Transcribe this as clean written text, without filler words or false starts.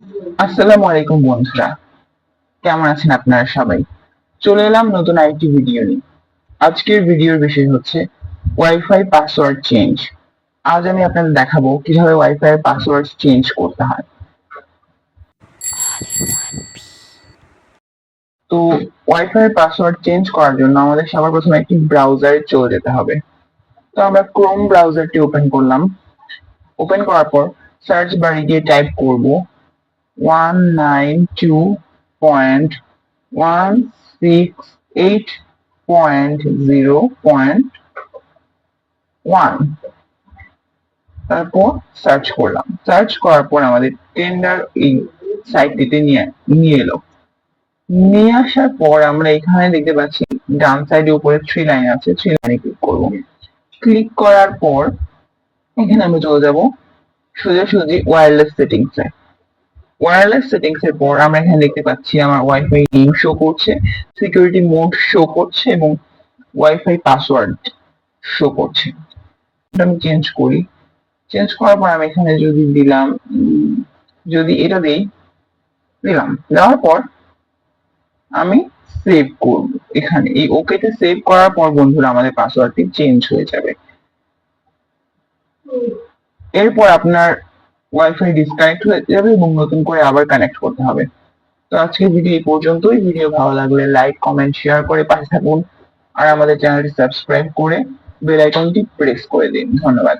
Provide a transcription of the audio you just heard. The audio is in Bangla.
আসসালামু আলাইকুম বন্ধুরা, কেমন আছেন আপনারা সবাই? চলে এলাম নতুন আরেকটি ভিডিও নিয়ে। আজকের ভিডিওর বিষয় হচ্ছে ওয়াইফাই পাসওয়ার্ড চেঞ্জ। আজ আমি আপনাদের দেখাবো কিভাবে ওয়াইফাই এর পাসওয়ার্ড চেঞ্জ করতে হয়। তো ওয়াইফাই এর পাসওয়ার্ড চেঞ্জ করার জন্য আমাদের সবার প্রথমে একটি ব্রাউজারে চলে যেতে হবে। তো আমরা ক্রোম ব্রাউজারটি ওপেন করলাম। ওপেন করার পর সার্চ বারে গিয়ে টাইপ করব 192.168.0.1। তারপর সার্চ করলাম। সার্চ করার পর আমাদের টেন্ডার এই সাইটটিতে নিয়ে এলো। নিয়ে আসার পর আমরা এখানে দেখতে পাচ্ছি ডান সাইডে উপরে থ্রি লাইন আছে, থ্রি লাইনে ক্লিক করব। ক্লিক করার পর এখানে আমরা চলে যাব সোজাসুজি ওয়্যারলেস সেটিংস এ। ওয়্যারলেস সেটিংস এর পর আমরা এখানে দেখতে পাচ্ছি আমার ওয়াইফাই নেম শো করছে, সিকিউরিটি মোড শো করছে এবং ওয়াইফাই পাসওয়ার্ড শো করছে। এটা আমি চেঞ্জ করি। চেঞ্জ করার পর আমি এখানে যদি দিলাম, যদি এটা দিলাম, দেওয়ার পর আমি সেভ করব। এখানে এই ওকে তে সেভ করার পর বন্ধুরা আমাদের পাসওয়ার্ডটি চেঞ্জ হয়ে যাবে। এরপর আপনার ওয়াইফাই ডিসকানেক্ট হয়ে যাবে এবং নতুন করে আবার কানেক্ট করতে হবে। তো আজকের ভিডিও এই পর্যন্তই। ভিডিও ভালো লাগলে লাইক, কমেন্ট, শেয়ার করে পাশে থাকুন আর আমাদের চ্যানেলটি সাবস্ক্রাইব করে বেল আইকনটি প্রেস করে দিন। ধন্যবাদ।